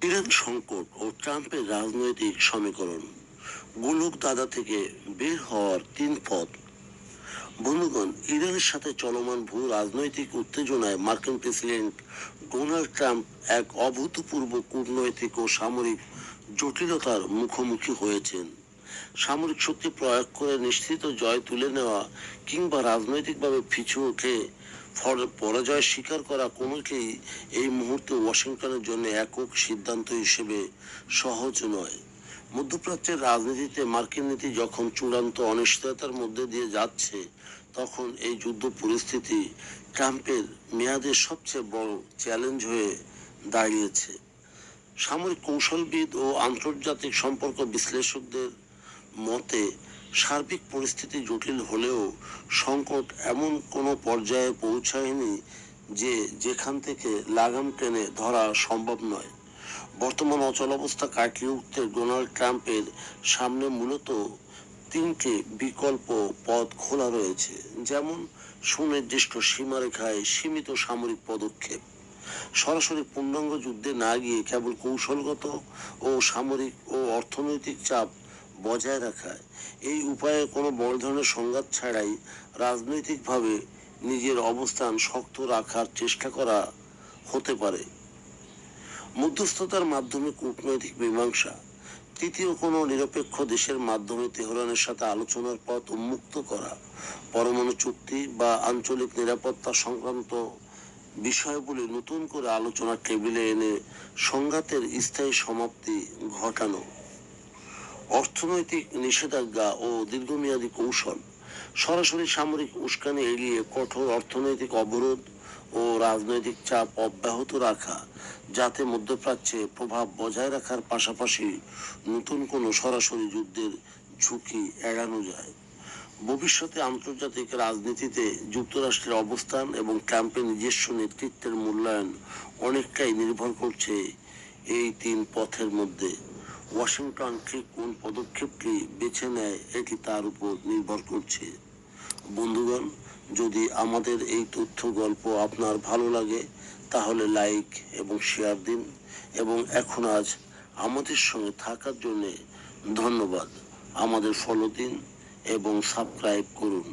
Iran সংকট ও ট্রাম্পের রাজনৈতিক সমীকরণ, গোলক দাদা থেকে বের হওয়ার 3 পথ। বন্ধুগণ, ইরানের সাথে চলমান ভূ রাজনৈতিক উত্তেজনায় মার্কিন প্রেসিডেন্ট ডোনাল্ড ট্রাম্প এক অভূতপূর্ব কূটনৈতিক ও সামরিক জটিলতার মুখোমুখি হয়েছেন। সামরিক শক্তি প্রয়োগ করে নিশ্চিত জয় তুলে নেওয়া কিংবা রাজনৈতিকভাবে পিছু উঠে পরাজয় স্বীকার করা কোনোকেই এই মুহূর্তে ওয়াশিংটনের জন্য একক সিদ্ধান্ত হিসেবে সহজ নয়। মধ্যপ্রাচ্যের রাজনীতিতে মার্কিন নীতি যখন চূড়ান্ত অনিশ্চয়তার মধ্যে দিয়ে যাচ্ছে, তখন এই যুদ্ধ পরিস্থিতি ট্রাম্পের মেয়াদের সবচেয়ে বড় চ্যালেঞ্জ হয়ে দাঁড়িয়েছে। সামরিক কৌশলবিদ ও আন্তর্জাতিক সম্পর্ক বিশ্লেষকদের মতে সার্বিক পরিস্থিতি জটিল হলেও সংকট এমন কোনো পর্যায়ে পৌঁছায়নি যে যেখান থেকে লাগাম টেনে ধরা সম্ভব নয়। বর্তমান অচলাবস্থা কাটিয়ে উঠতে ডোনাল্ড ট্রাম্পের সামনে মূলত 3টে বিকল্প পথ খোলা রয়েছে, যেমন সুনির্দিষ্ট সীমারেখায় সীমিত সামরিক পদক্ষেপ, সরাসরি পূর্ণাঙ্গ যুদ্ধে না গিয়ে কেবল কৌশলগত ও সামরিক ও অর্থনৈতিক চাপ বজায় রাখায়, এই উপায়ে কোনো বড় ধরনের সংঘাত ছাড়াই রাজনৈতিকভাবে নিজের অবস্থান শক্ত রাখার চেষ্টা করা হতে পারে। মধ্যস্থতার মাধ্যমে কূটনৈতিক মীমাংসা, তৃতীয় কোনো নিরপেক্ষ দেশের মাধ্যমে তেহরানের সাথে আলোচনার পথ উন্মুক্ত করা, পরমাণু চুক্তি বা আঞ্চলিক নিরাপত্তা সংক্রান্ত বিষয়গুলি নতুন করে আলোচনার টেবিলে এনে সংঘাতের স্থায়ী সমাপ্তি ঘটানো। অর্থনৈতিক নিষেধাজ্ঞা ও দীর্ঘমেয়াদী কৌশল, সরাসরি সামরিক উস্কানি এড়িয়ে কঠোর অর্থনৈতিক অবরোধ ও রাজনৈতিক চাপ অব্যাহত রাখা, যাতে মধ্যপ্রাচ্যে প্রভাব বজায় রাখার পাশাপাশি নতুন কোনো সরাসরি যুদ্ধের ঝুঁকি এড়ানো যায়। ভবিষ্যতে আন্তর্জাতিক রাজনীতিতে যুক্তরাষ্ট্রের অবস্থান এবং ট্রাম্পের নিজস্ব নেতৃত্বের মূল্যায়ন অনেকটাই নির্ভর করছে এই 3 পথের মধ্যে। ওয়াশিংটন ঠিক কোন পদক্ষেপটি বেছে নেয় এটি তার উপর নির্ভর করছে। বন্ধুগণ, যদি আমাদের এই তথ্য গল্প আপনার ভালো লাগে তাহলে লাইক এবং শেয়ার দিন, এবং এখন আজ আমাদের সঙ্গে থাকার জন্য ধন্যবাদ। আমাদের ফলো দিন এবং সাবস্ক্রাইব করুন।